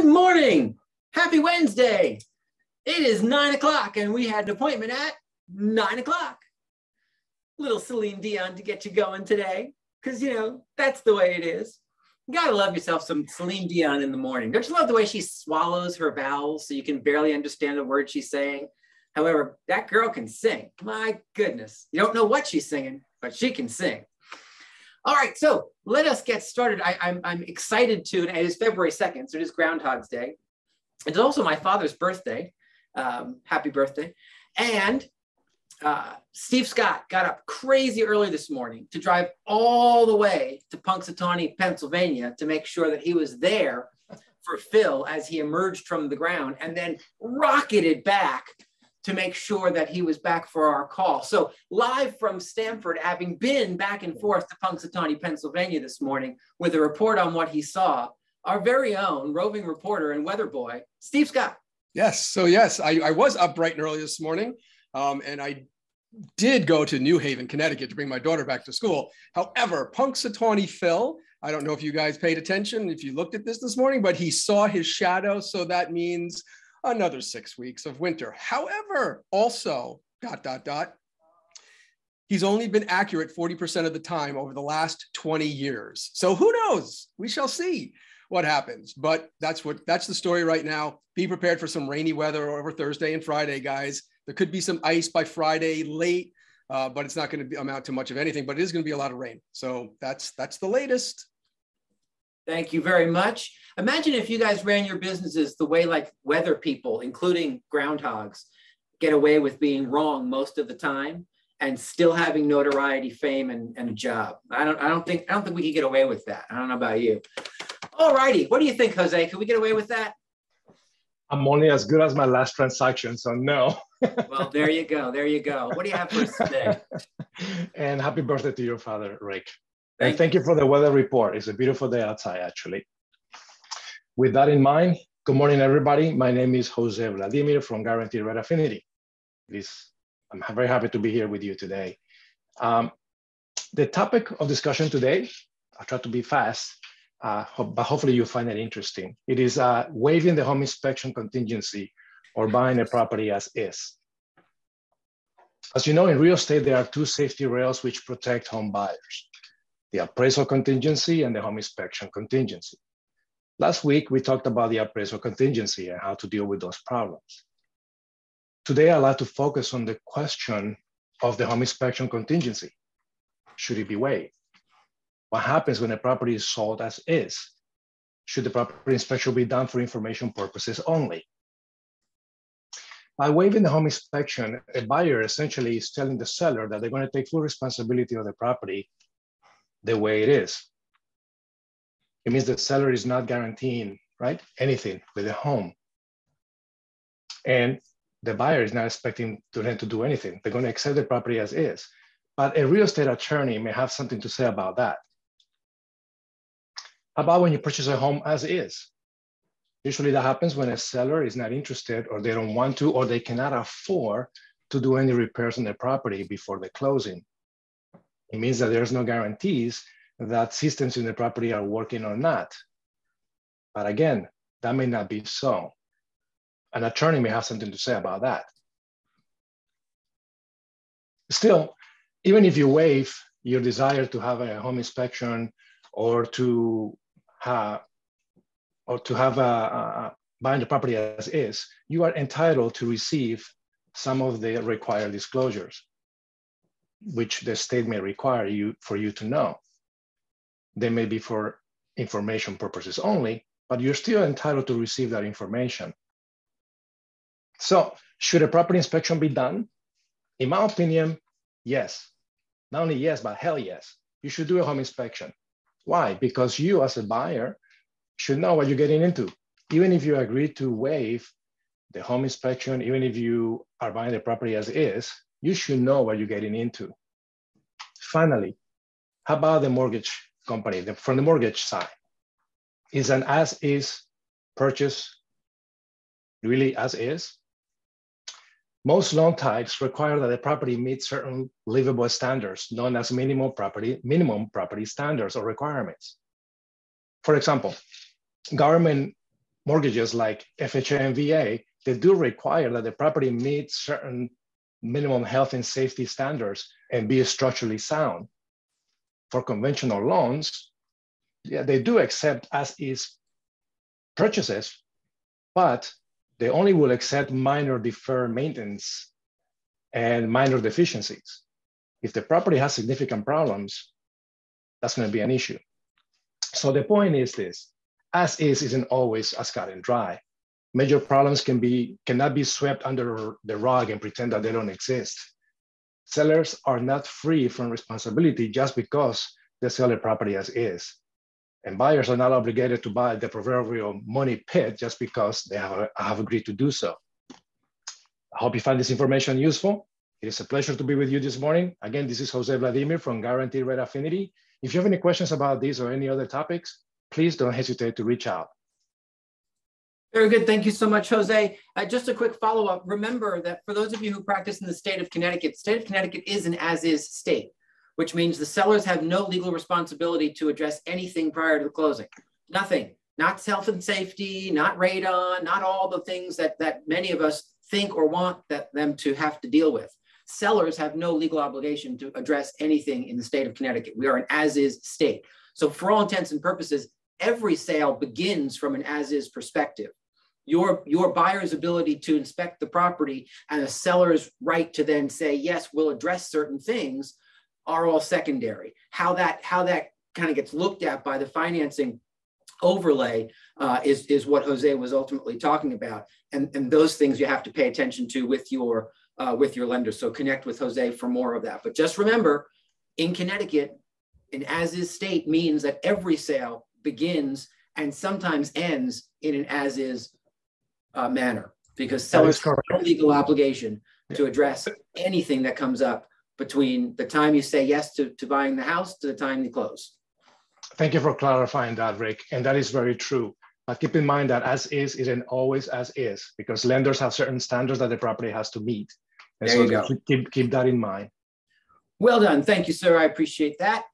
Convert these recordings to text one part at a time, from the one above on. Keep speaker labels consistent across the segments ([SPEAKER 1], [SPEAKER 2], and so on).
[SPEAKER 1] morning. Happy Wednesday. It is 9 o'clock and we had an appointment at 9 o'clock. Little Celine Dion to get you going today because, that's the way it is. You gotta love yourself some Celine Dion in the morning. Don't you love the way she swallows her vowels so you can barely understand the word she's saying? However, that girl can sing. My goodness. You don't know what she's singing, but she can sing. All right, so let us get started. I'm excited to, and it is February 2nd, so it is Groundhog's Day. It's also my father's birthday. Happy birthday. And Steve Scott got up crazy early this morning to drive all the way to Punxsutawney, Pennsylvania to make sure that he was there for Phil as he emerged from the ground, and then rocketed back to make sure that he was back for our call. So live from Stamford, having been back and forth to Punxsutawney, Pennsylvania this morning with a report on what he saw, our very own roving reporter and weather boy, Steve Scott.
[SPEAKER 2] Yes. So yes, I was up bright and early this morning, and I did go to New Haven, Connecticut to bring my daughter back to school. However, Punxsutawney Phil, I don't know if you guys paid attention, if you looked at this morning, but he saw his shadow. So that means another 6 weeks of winter. However, also, ... he's only been accurate 40% of the time over the last 20 years. So who knows? We shall see what happens. But that's the story right now. Be prepared for some rainy weather over Thursday and Friday, guys. There could be some ice by Friday late, but it's not going to amount to much of anything, but it is going to be a lot of rain. So that's the latest.
[SPEAKER 1] Thank you very much. Imagine if you guys ran your businesses the way like weather people, including groundhogs, get away with being wrong most of the time and still having notoriety, fame, and a job. I don't think we could get away with that. I don't know about you. All righty. What do you think, Jose? Can we get away with that?
[SPEAKER 3] I'm only as good as my last transaction, so no.
[SPEAKER 1] Well, there you go. There you go. What do you have for us today?
[SPEAKER 3] And happy birthday to your father, Rick. And thank you for the weather report. It's a beautiful day outside, actually. With that in mind, good morning, everybody. My name is Jose Vladimir from Guaranteed Rate Affinity. I'm very happy to be here with you today. The topic of discussion today, I'll try to be fast, but hopefully you'll find it interesting. It is waiving the home inspection contingency or buying a property as is. As you know, in real estate, there are two safety rails which protect home buyers: the appraisal contingency and the home inspection contingency. Last week, we talked about the appraisal contingency and how to deal with those problems. Today, I'd like to focus on the question of the home inspection contingency. Should it be waived? What happens when a property is sold as is? Should the property inspection be done for information purposes only? By waiving the home inspection, a buyer essentially is telling the seller that they're going to take full responsibility of the property the way it is. It means the seller is not guaranteeing, right, anything with the home. And the buyer is not expecting them to do anything. They're going to accept the property as is. But a real estate attorney may have something to say about that. How about when you purchase a home as is? Usually that happens when a seller is not interested, or they don't want to, or they cannot afford to do any repairs on their property before the closing. It means that there's no guarantees that systems in the property are working or not. But again, that may not be so. An attorney may have something to say about that. Still, even if you waive your desire to have a home inspection or to have buying the property as is, you are entitled to receive some of the required disclosures, which the state may require for you to know. They may be for information purposes only, but you're still entitled to receive that information. So should a property inspection be done? In my opinion, yes. Not only yes, but hell yes. You should do a home inspection. Why? Because you as a buyer should know what you're getting into. Even if you agree to waive the home inspection, even if you are buying the property as is, you should know what you're getting into. Finally, how about the mortgage company? From the mortgage side, is an as-is purchase really as is? Most loan types require that the property meet certain livable standards known as minimum property standards or requirements. For example, government mortgages like FHA and VA, they do require that the property meet certain minimum health and safety standards and be structurally sound. For conventional loans, yeah, they do accept as-is purchases, but they only will accept minor deferred maintenance and minor deficiencies. If the property has significant problems, that's going to be an issue. So the point is this: as is isn't always as cut and dry. Major problems cannot be swept under the rug and pretend that they don't exist. Sellers are not free from responsibility just because they sell a property as is. And buyers are not obligated to buy the proverbial money pit just because they have agreed to do so. I hope you find this information useful. It is a pleasure to be with you this morning. Again, this is Jose Vladimir from Guaranteed Rate Affinity. If you have any questions about this or any other topics, please don't hesitate to reach out.
[SPEAKER 1] Very good. Thank you so much, Jose. Just a quick follow-up. Remember that for those of you who practice in the state of Connecticut is an as-is state, which means the sellers have no legal responsibility to address anything prior to the closing. Nothing. Not health and safety, not radon, not all the things that many of us think or want them to have to deal with. Sellers have no legal obligation to address anything in the state of Connecticut. We are an as-is state. So for all intents and purposes, every sale begins from an as-is perspective. Your buyer's ability to inspect the property and a seller's right to then say, yes, we'll address certain things are all secondary. How that kind of gets looked at by the financing overlay is what Jose was ultimately talking about. And those things you have to pay attention to with your lender. So connect with Jose for more of that. But just remember, in Connecticut, an as-is state means that every sale begins and sometimes ends in an as-is manner, because sellers have no legal obligation to address anything that comes up between the time you say yes to buying the house to the time you close.
[SPEAKER 3] Thank you for clarifying that, Rick. And that is very true. But keep in mind that as is isn't always as is, because lenders have certain standards that the property has to meet. And
[SPEAKER 1] there
[SPEAKER 3] so
[SPEAKER 1] you go.
[SPEAKER 3] Keep that in mind.
[SPEAKER 1] Well done. Thank you, sir. I appreciate that.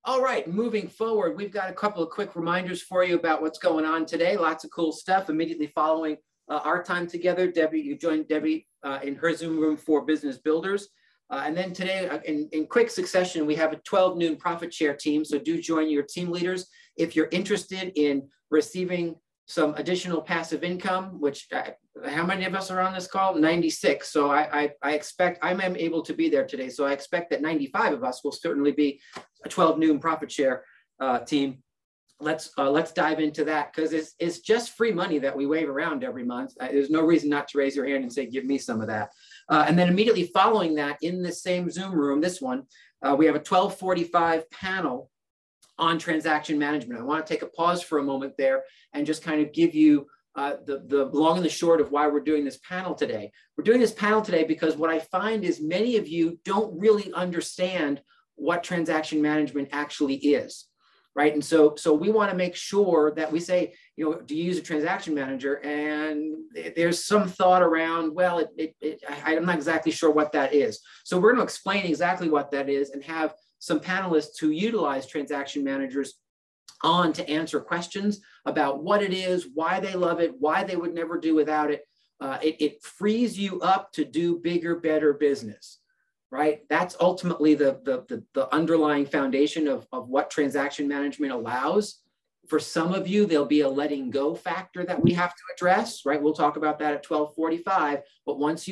[SPEAKER 1] All right, moving forward, we've got a couple of quick reminders for you about what's going on today. Lots of cool stuff immediately following our time together. Debbie, you joined Debbie in her Zoom room for business builders. And then today, in quick succession, we have a 12 noon profit share team. So do join your team leaders. If you're interested in receiving some additional passive income, which how many of us are on this call? 96. So I expect I'm able to be there today. So I expect that 95 of us will certainly be a 12 noon profit share team. Let's dive into that, because it's just free money that we wave around every month. There's no reason not to raise your hand and say, give me some of that. And then immediately following that, in the same Zoom room, this one, we have a 12:45 panel on transaction management. I want to take a pause for a moment there and just kind of give you the long and the short of why we're doing this panel today. We're doing this panel today because what I find is many of you don't really understand what transaction management actually is. Right. And so we want to make sure that we say, you know, do you use a transaction manager? And there's some thought around, well, I'm not exactly sure what that is. So we're going to explain exactly what that is and have some panelists who utilize transaction managers on to answer questions about what it is, why they love it, why they would never do without it. It frees you up to do bigger, better business. Right? That's ultimately the underlying foundation of what transaction management allows. For some of you, there'll be a letting go factor that we have to address, right? We'll talk about that at 12:45. But once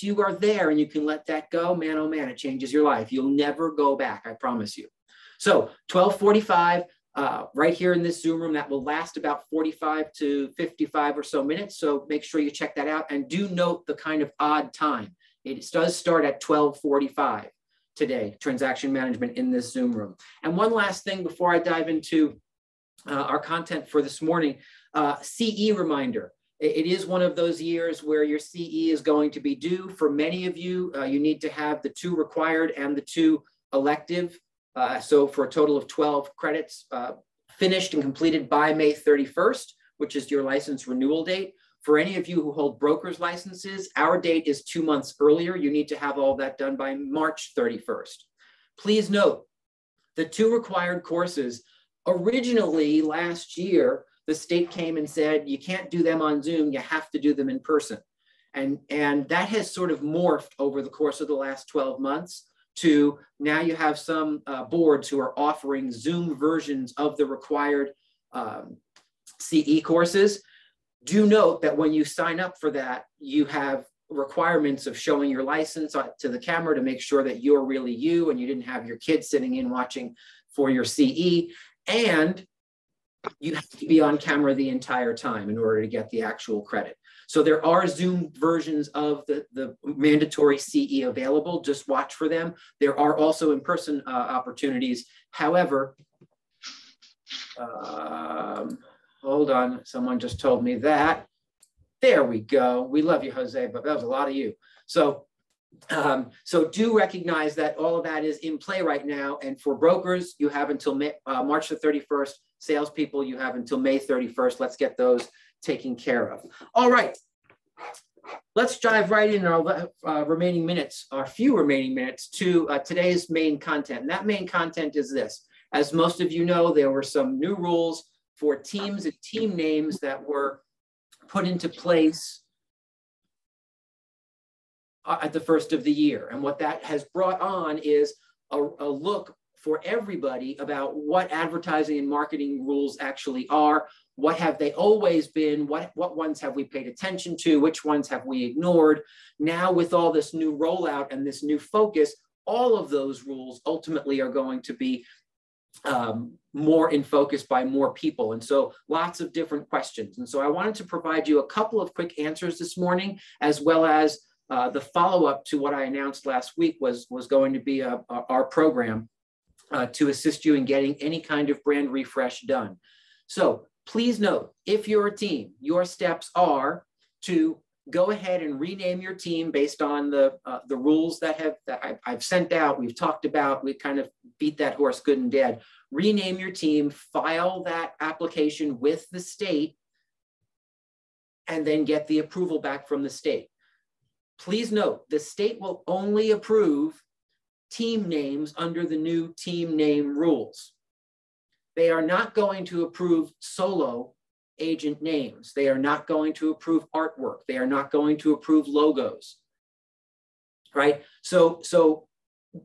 [SPEAKER 1] you are there and you can let that go, man, oh man, it changes your life. You'll never go back, I promise you. So 12:45, right here in this Zoom room, that will last about 45 to 55 or so minutes. So make sure you check that out, and do note the kind of odd time. It does start at 12:45 today, transaction management in this Zoom room. And one last thing before I dive into our content for this morning, CE reminder. It is one of those years where your CE is going to be due. For many of you, you need to have the 2 required and the 2 elective. So for a total of 12 credits finished and completed by May 31st, which is your license renewal date. For any of you who hold broker's licenses, our date is 2 months earlier. You need to have all that done by March 31st. Please note, the 2 required courses originally last year the state came and said, you can't do them on Zoom, you have to do them in person. And that has sort of morphed over the course of the last 12 months to now you have some boards who are offering Zoom versions of the required CE courses. Do note that when you sign up for that, you have requirements of showing your license to the camera to make sure that you're really you and you didn't have your kids sitting in watching for your CE. And you have to be on camera the entire time in order to get the actual credit. So there are Zoom versions of the mandatory CE available. Just watch for them. There are also in-person opportunities. However, hold on, someone just told me that. There we go. We love you, Jose, but that was a lot of you. So, so do recognize that all of that is in play right now. And for brokers, you have until March the 31st. Salespeople, you have until May 31st. Let's get those taken care of. All right. Let's dive right in our remaining minutes, our few remaining minutes, to today's main content. And that main content is this. As most of you know, there were some new rules for teams and team names that were put into place at the first of the year. And what that has brought on is a look for everybody about what advertising and marketing rules actually are. What have they always been? What ones have we paid attention to? Which ones have we ignored? Now with all this new rollout and this new focus, all of those rules ultimately are going to be more in focus by more people. And so lots of different questions. And so I wanted to provide you a couple of quick answers this morning, as well as the follow-up to what I announced last week was going to be our program to assist you in getting any kind of brand refresh done. So please note, if you're a team, your steps are to go ahead and rename your team based on the rules that I've sent out, we've talked about, we kind of beat that horse good and dead. Rename your team, file that application with the state, and then get the approval back from the state. Please note, the state will only approve team names under the new team name rules. They are not going to approve solo agent names. They are not going to approve artwork. They are not going to approve logos, right? So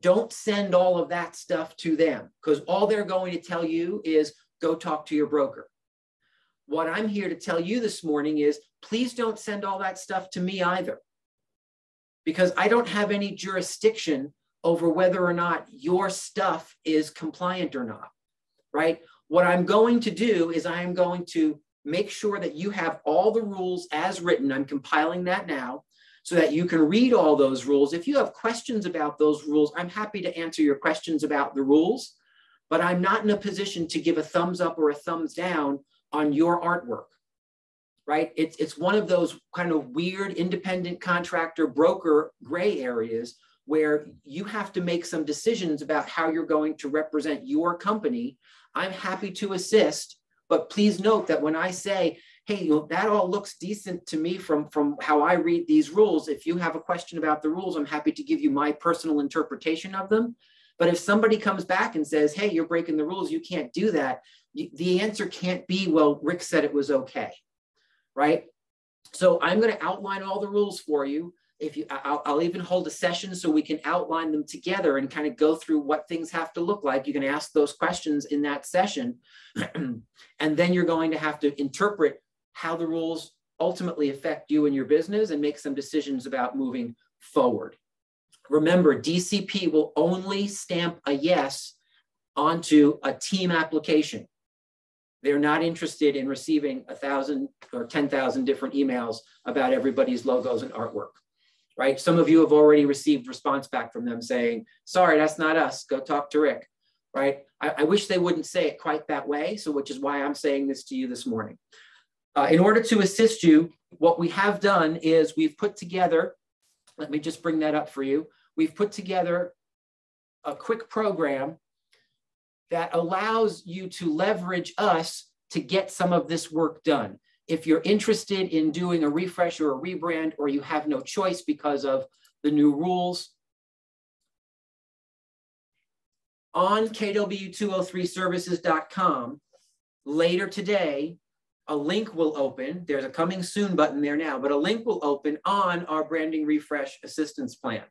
[SPEAKER 1] don't send all of that stuff to them, because all they're going to tell you is go talk to your broker. What I'm here to tell you this morning is please don't send all that stuff to me either, because I don't have any jurisdiction over whether or not your stuff is compliant or not, right? What I'm going to do is I am going to make sure that you have all the rules as written. I'm compiling that now so that you can read all those rules. If you have questions about those rules, I'm happy to answer your questions about the rules, but I'm not in a position to give a thumbs up or a thumbs down on your artwork, right? It's one of those kind of weird independent contractor broker gray areas where you have to make some decisions about how you're going to represent your company. I'm happy to assist, but please note that when I say, hey, that all looks decent to me from how I read these rules, if you have a question about the rules, I'm happy to give you my personal interpretation of them. But if somebody comes back and says, hey, you're breaking the rules, you can't do that, the answer can't be, well, Rick said it was okay, right? So I'm going to outline all the rules for you. I'll even hold a session so we can outline them together and kind of go through what things have to look like. You can ask those questions in that session. And then you're going to have to interpret how the rules ultimately affect you and your business and make some decisions about moving forward. Remember, DCP will only stamp a yes onto a team application. They're not interested in receiving 1,000 or 10,000 different emails about everybody's logos and artwork. Right? Some of you have already received response back from them saying, sorry, that's not us, go talk to Rick, right? I wish they wouldn't say it quite that way, so which is why I'm saying this to you this morning. In order to assist you, what we have done is we've put together, let me just bring that up for you. We've put together a quick program that allows you to leverage us to get some of this work done. If you're interested in doing a refresh or a rebrand, or you have no choice because of the new rules, on kw203services.com later today, a link will open. There's a coming soon button there now, but a link will open on our branding refresh assistance plan,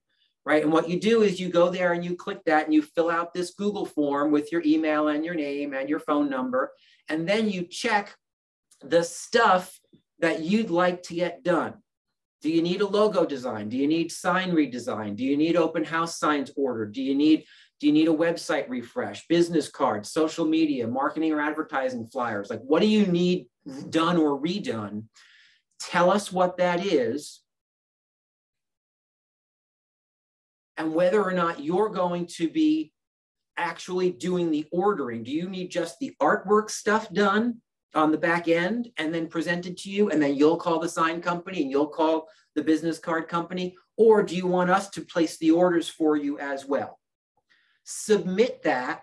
[SPEAKER 1] right? And what you do is you go there and you click that and you fill out this Google form with your email and your name and your phone number. And then you check the stuff that you'd like to get done. Do you need a logo design? Do you need sign redesign? Do you need open house signs ordered? Do you need a website refresh, business cards, social media, marketing or advertising flyers? Like, what do you need done or redone? Tell us what that is and whether or not you're going to be actually doing the ordering. Do you need just the artwork stuff done on the back end and then presented to you, and then you'll call the sign company and you'll call the business card company? Or do you want us to place the orders for you as well? Submit that.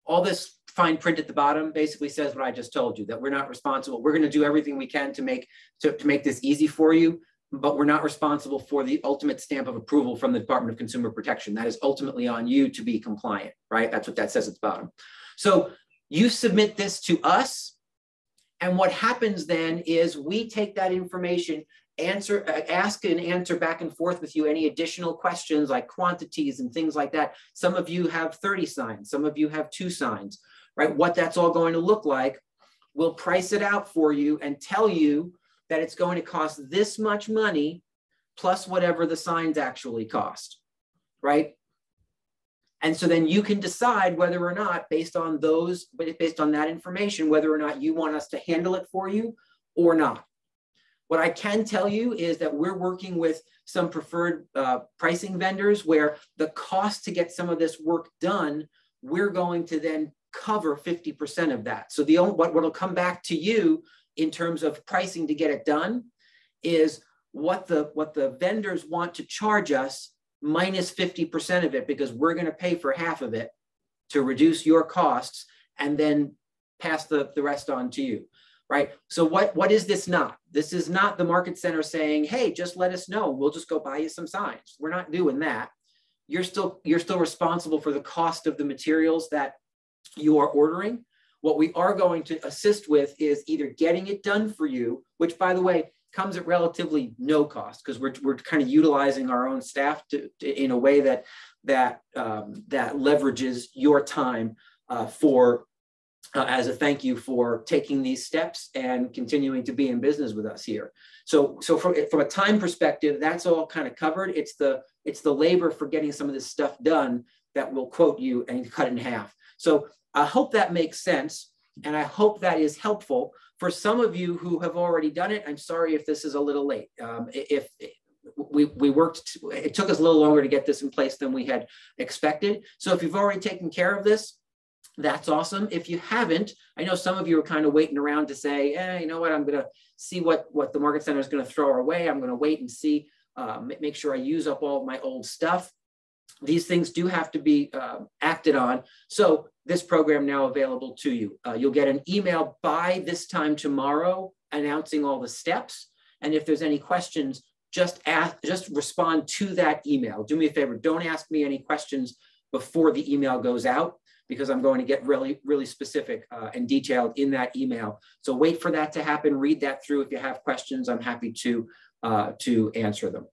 [SPEAKER 1] All this fine print at the bottom basically says what I just told you, that we're not responsible. We're going to do everything we can to make this easy for you, but we're not responsible for the ultimate stamp of approval from the Department of Consumer Protection. That is ultimately on you to be compliant, right? That's what that says at the bottom. So you submit this to us, and what happens then is we take that information, ask and answer back and forth with you any additional questions like quantities and things like that. Some of you have 30 signs, some of you have 2 signs, right? What that's all going to look like, we'll price it out for you and tell you that it's going to cost this much money plus whatever the signs actually cost, right? And so then you can decide whether or not, based on that information, whether or not you want us to handle it for you or not. What I can tell you is that we're working with some preferred pricing vendors where the cost to get some of this work done, we're going to then cover 50% of that. So what will come back to you in terms of pricing to get it done is what the vendors want to charge us minus 50% of it, because we're going to pay for half of it to reduce your costs and then pass the rest on to you, right? So what is this not? This is not the market center saying, hey, just let us know, we'll just go buy you some signs. We're not doing that. You're still responsible for the cost of the materials that you are ordering. What we are going to assist with is either getting it done for you, which, by the way, comes at relatively no cost, because we're kind of utilizing our own staff in a way that leverages your time as a thank you for taking these steps and continuing to be in business with us here. So from a time perspective, that's all kind of covered. It's the labor for getting some of this stuff done that will quote you and cut it in half. So I hope that makes sense, and I hope that is helpful. For some of you who have already done it, I'm sorry if this is a little late. It took us a little longer to get this in place than we had expected. So if you've already taken care of this, that's awesome. If you haven't, I know some of you are kind of waiting around to say, you know what, I'm going to see what the market center is going to throw our way. I'm going to wait and see, make sure I use up all of my old stuff. These things do have to be acted on. So this program now available to you. You'll get an email by this time tomorrow announcing all the steps. And if there's any questions, just respond to that email. Do me a favor, don't ask me any questions before the email goes out, because I'm going to get really, really specific and detailed in that email. So wait for that to happen. Read that through. If you have questions, I'm happy to answer them.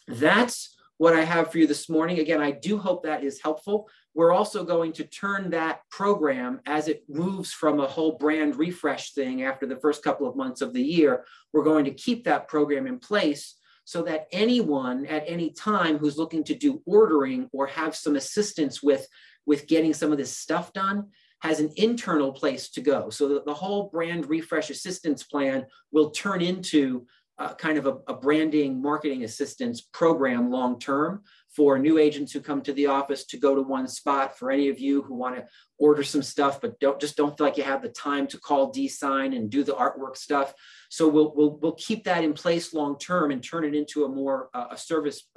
[SPEAKER 1] That's what I have for you this morning. Again, I do hope that is helpful. We're also going to turn that program, as it moves from a whole brand refresh thing after the first couple of months of the year, we're going to keep that program in place so that anyone at any time who's looking to do ordering or have some assistance with getting some of this stuff done has an internal place to go. So that the whole brand refresh assistance plan will turn into kind of a branding marketing assistance program long-term for new agents who come to the office to go to one spot, for any of you who want to order some stuff but don't feel like you have the time to call D-Sign and do the artwork stuff. So we'll keep that in place long-term and turn it into a more a service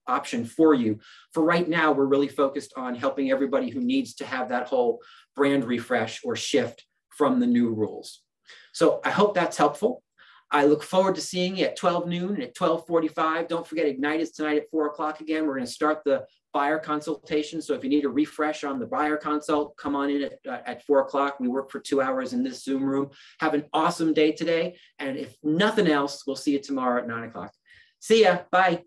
[SPEAKER 1] option for you. For right now, we're really focused on helping everybody who needs to have that whole brand refresh or shift from the new rules. So I hope that's helpful. I look forward to seeing you at 12 noon and at 12:45. Don't forget, Ignite is tonight at 4 o'clock again. We're going to start the buyer consultation. So if you need a refresh on the buyer consult, come on in at 4 o'clock. We work for 2 hours in this Zoom room. Have an awesome day today. And if nothing else, we'll see you tomorrow at 9 o'clock. See ya. Bye.